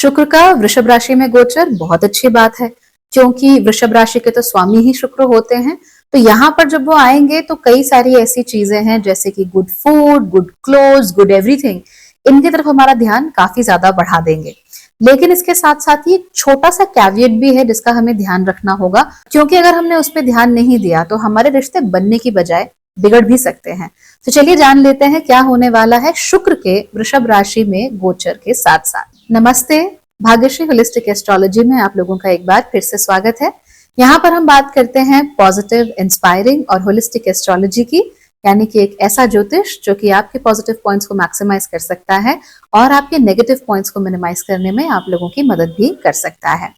शुक्र का वृषभ राशि में गोचर बहुत अच्छी बात है, क्योंकि वृषभ राशि के तो स्वामी ही शुक्र होते हैं। तो यहाँ पर जब वो आएंगे तो कई सारी ऐसी चीजें हैं जैसे कि good food, good clothes, good everything, इनकी तरफ हमारा ध्यान काफी ज्यादा बढ़ा देंगे। लेकिन इसके साथ साथ ही एक छोटा सा कैवियट भी है जिसका हमें ध्यान रखना होगा, क्योंकि अगर हमने उस पर ध्यान नहीं दिया तो हमारे रिश्ते बनने की बजाय बिगड़ भी सकते हैं। तो चलिए जान लेते हैं क्या होने वाला है शुक्र के वृषभ राशि में गोचर के साथ साथ। नमस्ते, भाग्यश्री होलिस्टिक एस्ट्रोलॉजी में आप लोगों का एक बार फिर से स्वागत है। यहाँ पर हम बात करते हैं पॉजिटिव, इंस्पायरिंग और होलिस्टिक एस्ट्रोलॉजी की, यानी कि एक ऐसा ज्योतिष जो कि आपके पॉजिटिव पॉइंट्स को मैक्सिमाइज कर सकता है और आपके नेगेटिव पॉइंट्स को मिनिमाइज करने में आप लोगों की मदद भी कर सकता है।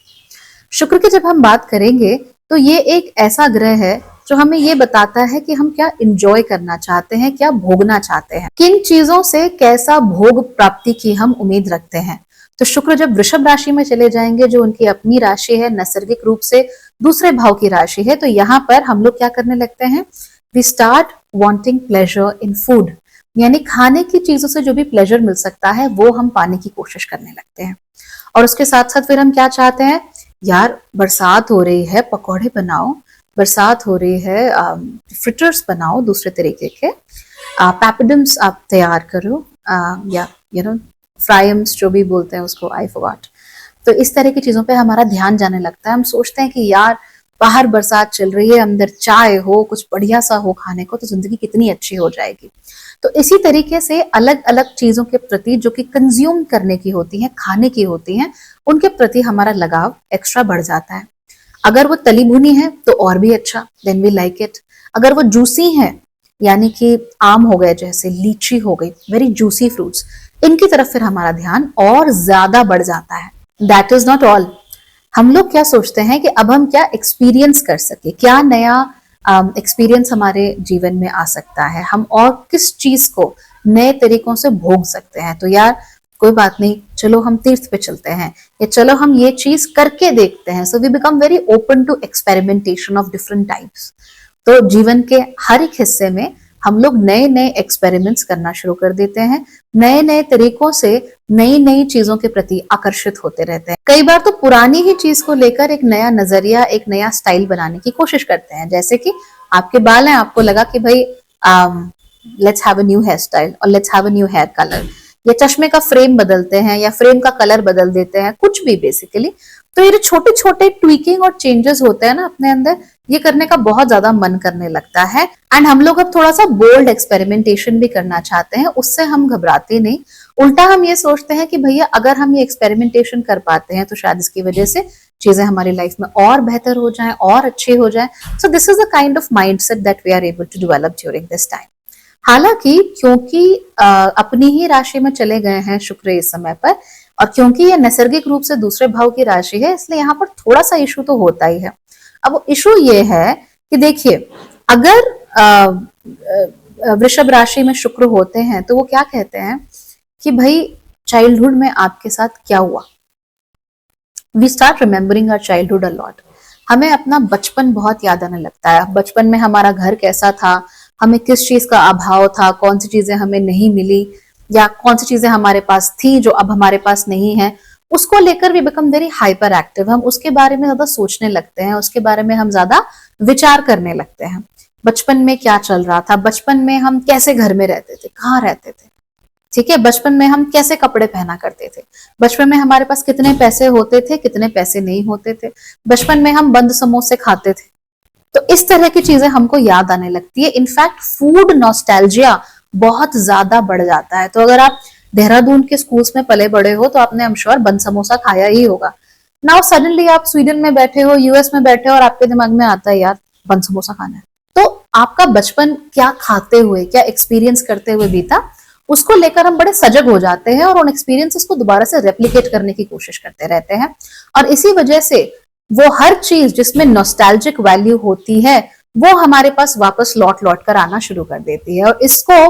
शुक्र की जब हम बात करेंगे तो ये एक ऐसा ग्रह है जो हमें ये बताता है कि हम क्या इंजॉय करना चाहते हैं, क्या भोगना चाहते हैं, किन चीजों से कैसा भोग प्राप्ति की हम उम्मीद रखते हैं। तो शुक्र जब वृषभ राशि में चले जाएंगे, जो उनकी अपनी राशि है, नैसर्गिक रूप से दूसरे भाव की राशि है, तो यहाँ पर हम लोग क्या करने लगते हैं, we start wanting pleasure in food, यानी खाने की चीजों से जो भी प्लेजर मिल सकता है वो हम पाने की कोशिश करने लगते हैं। और उसके साथ साथ फिर हम क्या चाहते हैं, यार बरसात हो रही है, पकौड़े बनाओ, बरसात हो रही है, फ्रिटर्स बनाओ, दूसरे तरीके के पैपिडम्स आप तैयार करो, या फ्राइम्स जो भी बोलते हैं उसको, आई फॉरगॉट। तो इस तरह की चीजों पे हमारा ध्यान जाने लगता है। हम सोचते हैं कि यार बाहर बरसात चल रही है, अंदर चाय हो, कुछ बढ़िया सा हो खाने को, तो जिंदगी कितनी अच्छी हो जाएगी। तो इसी तरीके से अलग अलग चीजों के प्रति जो कि कंज्यूम करने की होती हैं, खाने की होती हैं, उनके प्रति हमारा लगाव एक्स्ट्रा बढ़ जाता है। अगर वो तली भुनी है तो और भी अच्छा, देन वी लाइक इट। अगर वो जूसी है, यानी कि आम हो गए, जैसे लीची हो गई, वेरी जूसी फ्रूट्स, इनकी तरफ फिर हमारा ध्यान और ज्यादा बढ़ जाता है। That is not all. हम लोग क्या सोचते हैं कि अब हम क्या एक्सपीरियंस कर सके, क्या नया एक्सपीरियंस हमारे जीवन में आ सकता है, हम और किस चीज को नए तरीकों से भोग सकते हैं। तो यार कोई बात नहीं, चलो हम तीर्थ पे चलते हैं, या चलो हम ये चीज करके देखते हैं। So we become very open to experimentation of different types. तो जीवन के हर एक हिस्से में हम लोग नए नए एक्सपेरिमेंट्स करना शुरू कर देते हैं, नए नए तरीकों से नई नई चीजों के प्रति आकर्षित होते रहते हैं। कई बार तो पुरानी ही चीज को लेकर एक नया नजरिया, एक नया स्टाइल बनाने की कोशिश करते हैं। जैसे कि आपके बाल हैं, आपको लगा कि भाई let's have a new hair style और let's have a new hair colour, या चश्मे का फ्रेम बदलते हैं या फ्रेम का कलर बदल देते हैं, कुछ भी बेसिकली। तो ये जो छोटे छोटे ट्वीकिंग और चेंजेस होते हैं ना अपने अंदर, ये करने का बहुत ज्यादा मन करने लगता है। एंड हम लोग अब थोड़ा सा बोल्ड एक्सपेरिमेंटेशन भी करना चाहते हैं, उससे हम घबराते नहीं। उल्टा हम ये सोचते हैं कि भैया अगर हम ये एक्सपेरिमेंटेशन कर पाते हैं तो शायद इसकी वजह से चीजें हमारी लाइफ में और बेहतर हो जाएं, और अच्छी हो जाएं। So this is the kind of mindset that we are able to develop during this time. हालांकि क्योंकि अपनी ही राशि में चले गए हैं शुक्र इस समय पर, और क्योंकि ये नैसर्गिक रूप से दूसरे भाव की राशि है, इसलिए यहाँ पर थोड़ा सा इशू तो होता ही है। अब इशू ये है कि देखिए, अगर वृषभ राशि में शुक्र होते हैं तो वो क्या कहते हैं कि भाई चाइल्डहुड में आपके साथ क्या हुआ। We start remembering our childhood a lot. हमें अपना बचपन बहुत याद आने लगता है। बचपन में हमारा घर कैसा था, हमें किस चीज का अभाव था, कौन सी चीजें हमें नहीं मिली, या कौन सी चीजें हमारे पास थी जो अब हमारे पास नहीं है, उसको लेकर भी बिकम वेरी हाइपर एक्टिव। हम उसके बारे में ज्यादा सोचने लगते हैं, उसके बारे में हम ज्यादा विचार करने लगते हैं। बचपन में क्या चल रहा था, बचपन में हम कैसे घर में रहते थे, कहाँ रहते थे, ठीक है, बचपन में हम कैसे कपड़े पहना करते थे, बचपन में हमारे पास कितने पैसे होते थे, कितने पैसे नहीं होते थे, बचपन में हम बंद समोसे खाते थे। तो इस तरह की चीजें हमको याद आने लगती है। इनफैक्ट फूड नॉस्टैल्जिया बहुत ज्यादा बढ़ जाता है। तो अगर आप देहरादून के स्कूल्स में पले बड़े हो तो आपने, आई एम श्योर, बंद समोसा खाया ही होगा। नाउ सडनली आप स्वीडन में बैठे हो, यूएस में बैठे हो, और आपके दिमाग में आता है यार बंद समोसा खाना है। तो आपका बचपन क्या खाते हुए, क्या एक्सपीरियंस करते हुए बीता, उसको लेकर हम बड़े सजग हो जाते हैं और उन एक्सपीरियंसेस को दोबारा से रेप्लिकेट करने की कोशिश करते रहते हैं। और इसी वजह से वो हर चीज जिसमें नॉस्टैल्जिक वैल्यू होती है वो हमारे पास वापस लौट लौट कर आना शुरू कर देती है। और इसको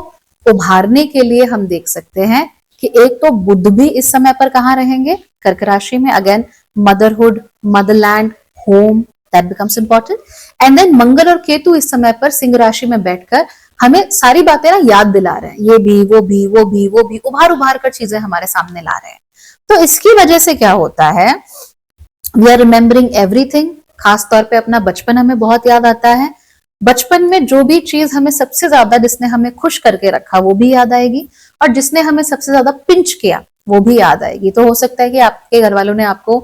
उभारने के लिए हम देख सकते हैं कि एक तो बुध भी इस समय पर कहाँ रहेंगे, कर्क राशि में। Again motherhood, motherland, home, that becomes important. And then Mangal और केतु इस समय पर सिंह राशि में बैठकर हमें सारी बातें ना याद दिला रहे हैं, ये भी वो भी वो भी वो भी, उभार उभार कर चीजें हमारे सामने ला रहे हैं। तो इसकी वजह से क्या होता है, वी आर रिमेम्बरिंग एवरीथिंग। खास तौर पे अपना बचपन हमें बहुत याद आता है। बचपन में जो भी चीज हमें सबसे ज्यादा, जिसने हमें खुश करके रखा, वो भी याद आएगी, और जिसने हमें सबसे ज्यादा पिंच किया वो भी याद आएगी। तो हो सकता है कि आपके घर वालों ने आपको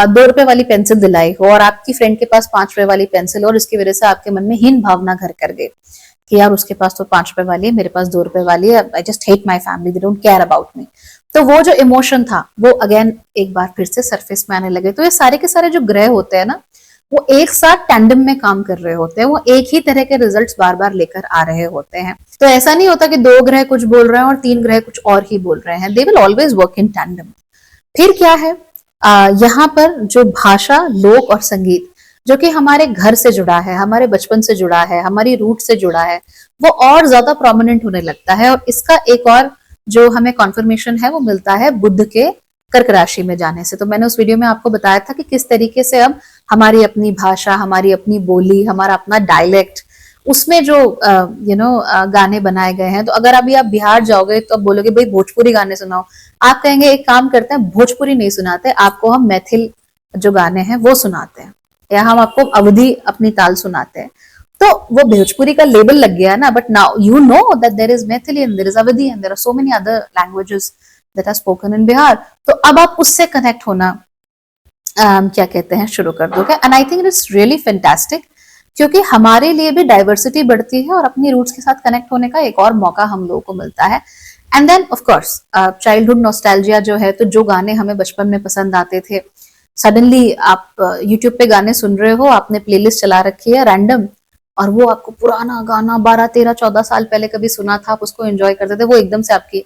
2 रुपए वाली पेंसिल दिलाई हो और आपकी फ्रेंड के पास 5 रुपए वाली पेंसिल, और इसकी वजह से आपके मन में हीन भावना घर कर गई कि यार उसके पास तो 5 रुपए वाली है, मेरे पास 2 रुपए वाली है, I just hate my family, they don't care about me. तो वो जो इमोशन था वो अगेन एक बार फिर से सरफेस में आने लगे। तो ये सारे के सारे जो ग्रह होते हैं ना, वो एक साथ टैंडम में काम कर रहे होते हैं, वो एक ही तरह के रिजल्ट्स बार बार लेकर आ रहे होते हैं। तो ऐसा नहीं होता कि 2 ग्रह कुछ बोल रहे हैं और 3 ग्रह कुछ और ही बोल रहे हैं, they will always work in tandem. फिर क्या है, यहाँ पर जो भाषा, लोक और संगीत जो कि हमारे घर से जुड़ा है, हमारे बचपन से जुड़ा है, हमारी रूट से जुड़ा है, वो और ज्यादा प्रोमिनेंट होने लगता है। और इसका एक और जो हमें कॉन्फर्मेशन है वो मिलता है बुध के कर्क राशि में जाने से। तो मैंने उस वीडियो में आपको बताया था कि किस तरीके से अब हमारी अपनी भाषा, हमारी अपनी बोली, हमारा अपना डायलेक्ट, उसमें जो गाने बनाए गए हैं। तो अगर अभी आप बिहार जाओगे तो आप बोलोगे भाई भोजपुरी गाने सुनाओ, आप कहेंगे एक काम करते हैं, भोजपुरी नहीं सुनाते, आपको हम मैथिल जो गाने हैं वो सुनाते हैं, या हम आपको अवधी अपनी ताल सुनाते हैं। तो वो भोजपुरी का लेबल लग गया ना, but now you know that there is Maithili and there is Awadhi and there are so many other languages that are spoken in Bihar. तो अब आप उससे कनेक्ट होना क्या कहते हैं शुरू कर दोगे, and I think it's really fantastic, क्योंकि हमारे लिए भी डाइवर्सिटी बढ़ती है और अपनी रूट्स के साथ कनेक्ट होने का एक और मौका हम लोगों को मिलता है। And then of course childhood nostalgia जो है, तो जो गाने हमें बचपन में पसंद आते थे, सडनली आप यूट्यूब पे गाने सुन रहे हो, आपने प्लेलिस्ट चला रखी है रैंडम, और वो आपको पुराना गाना 12, 13, 14 साल पहले कभी सुना था, आप उसको एंजॉय करते थे, वो एकदम से आपकी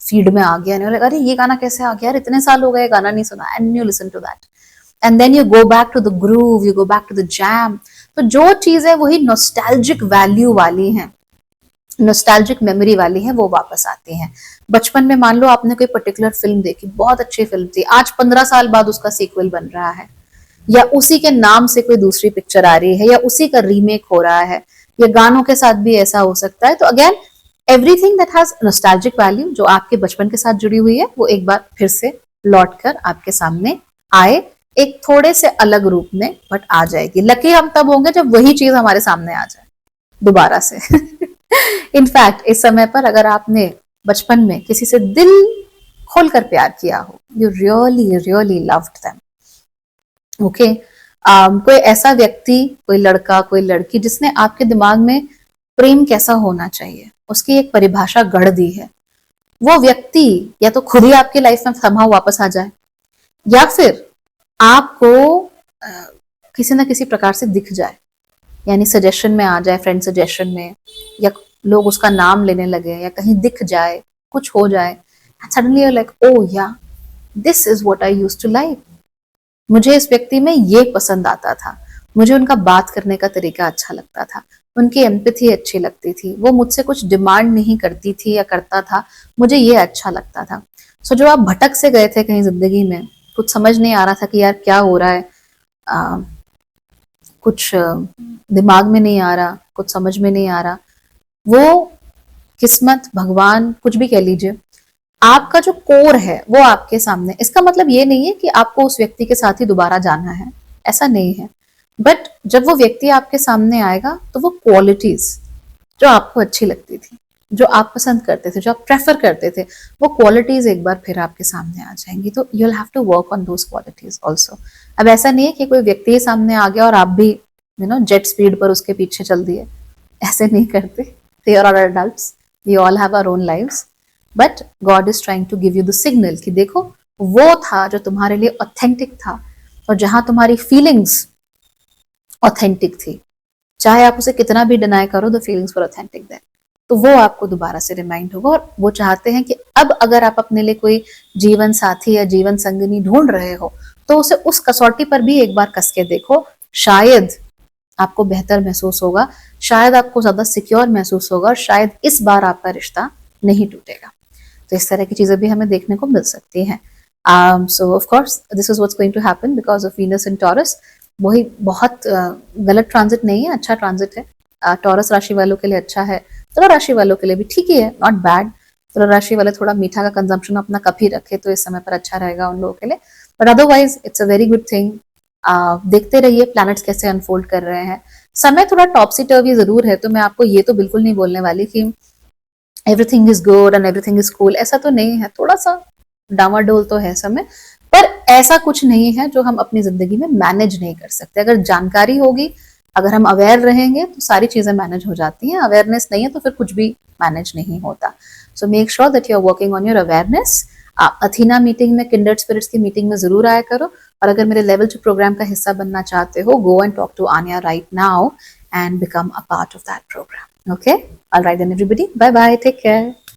फीड में आ गया, नहीं अरे ये गाना कैसे आ गया यार, इतने साल हो गए गाना नहीं सुना, and you listen to that and then you go back to the groove, you go back to the jam. तो जो चीज है वही नॉस्टैल्जिक वैल्यू वाली है, नॉस्टैल्जिक मेमोरी वाली है, वो वापस आती है। बचपन में मान लो आपने कोई पर्टिकुलर फिल्म देखी, बहुत अच्छी फिल्म थी, आज 15 साल बाद उसका सीक्वल बन रहा है, या उसी के नाम से कोई दूसरी पिक्चर आ रही है, या उसी का रीमेक हो रहा है, या गानों के साथ भी ऐसा हो सकता है। तो again everything that has nostalgic value, जो आपके बचपन के साथ जुड़ी हुई है, वो एक बार फिर से लौटकर आपके सामने आए, एक थोड़े से अलग रूप में, बट आ जाएगी। लकी हम तब होंगे जब वही चीज हमारे सामने आ जाए दोबारा से। इनफैक्ट इस समय पर अगर आपने बचपन में किसी से दिल खोलकर प्यार किया हो, you really really loved them, okay, कोई ऐसा व्यक्ति, कोई लड़का, कोई लड़की जिसने आपके दिमाग में प्रेम कैसा होना चाहिए उसकी एक परिभाषा गढ़ दी है, वो व्यक्ति या तो खुद ही आपकी लाइफ में समहाउ वापस आ जाए, या फिर आपको किसी ना किसी प्रकार से दिख जाए, यानी सजेशन में आ जाए, फ्रेंड सजेशन में, या लोग उसका नाम लेने लगे, या कहीं दिख जाए, कुछ हो जाए, suddenly you like oh yeah this is what I used to like, मुझे इस व्यक्ति में ये पसंद आता था, मुझे उनका बात करने का तरीका अच्छा लगता था, उनकी एम्पैथी अच्छी लगती थी, वो मुझसे कुछ डिमांड नहीं करती थी या करता था, मुझे ये अच्छा लगता था। सो जो आप भटक से गए थे कहीं जिंदगी में, कुछ समझ नहीं आ रहा था कि यार क्या हो रहा है, कुछ दिमाग में नहीं आ रहा, कुछ समझ में नहीं आ रहा, वो किस्मत, भगवान, कुछ भी कह लीजिए, आपका जो कोर है वो आपके सामने। इसका मतलब ये नहीं है कि आपको उस व्यक्ति के साथ ही दोबारा जाना है, ऐसा नहीं है, बट जब वो व्यक्ति आपके सामने आएगा तो वो क्वालिटीज जो आपको अच्छी लगती थी, जो आप पसंद करते थे, जो आप प्रेफर करते थे, वो क्वालिटीज एक बार फिर आपके सामने आ जाएंगी। तो you will have to work on those qualities also. अब ऐसा नहीं है कि कोई व्यक्ति सामने आ गया और आप भी जेट स्पीड पर उसके पीछे चल दिए, ऐसे नहीं करते। They are adults, we all have our own lives, but God is trying to give you the signal कि देखो वो था जो तुम्हारे लिए ऑथेंटिक था, और जहां तुम्हारी फीलिंग्स ऑथेंटिक थी, चाहे आप उसे कितना भी डिनाई करो, the feelings were authentic there, तो वो आपको दोबारा से रिमाइंड होगा। और वो चाहते हैं कि अब अगर आप अपने लिए कोई जीवन साथी या जीवन संगिनी ढूंढ रहे हो, तो उसे उस कसौटी पर भी एक बार कस के देखो, शायद आपको बेहतर महसूस होगा, शायद आपको ज्यादा सिक्योर महसूस होगा, और शायद इस बार आपका रिश्ता नहीं टूटेगा। तो इस तरह की चीजें भी हमें देखने को मिल सकती हैं। So of course this is what's going to happen because of Venus in Taurus. वही बहुत गलत ट्रांजिट नहीं है, अच्छा ट्रांजिट है, टॉरस राशि वालों के लिए अच्छा है, तुला राशि वालों के लिए भी ठीक ही है, नॉट बैड। तुला राशि वाले थोड़ा मीठा का कंजम्पशन अपना कप ही रखे तो इस समय पर अच्छा रहेगा उन लोगों के लिए, but otherwise it's a very good thing. देखते रहिए प्लैनेट्स कैसे अनफोल्ड कर रहे हैं। समय थोड़ा टॉपसी टर्वी जरूर है, तो मैं आपको ये तो बिल्कुल नहीं बोलने वाली कि everything is good and everything is cool, ऐसा तो नहीं है, थोड़ा सा डामाडोल तो है समय, पर ऐसा कुछ नहीं है जो हम अपनी जिंदगी में मैनेज नहीं कर सकते। अगर जानकारी होगी, अगर हम अवेयर रहेंगे तो सारी चीजें मैनेज हो जाती हैं। अवेयरनेस नहीं है तो फिर कुछ भी मैनेज नहीं होता। So make sure that you are working on your awareness. Athena meeting में, किंडर्ड स्पिरिट्स की मीटिंग में जरूर आया करो, और अगर मेरे लेवल 2 प्रोग्राम का हिस्सा बनना चाहते हो, go and talk to Aanya right now and become a part of that program. Okay? All right then everybody. Bye bye. Take care.